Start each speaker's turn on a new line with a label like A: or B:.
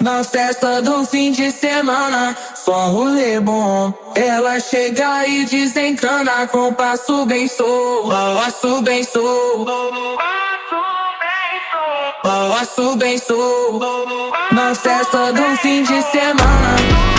A: Na festa do fim de semana, só rolê bom. Ela chega e desencana com passo bem solto, passo bem solto, passo bem solto. Na festa do fim de semana.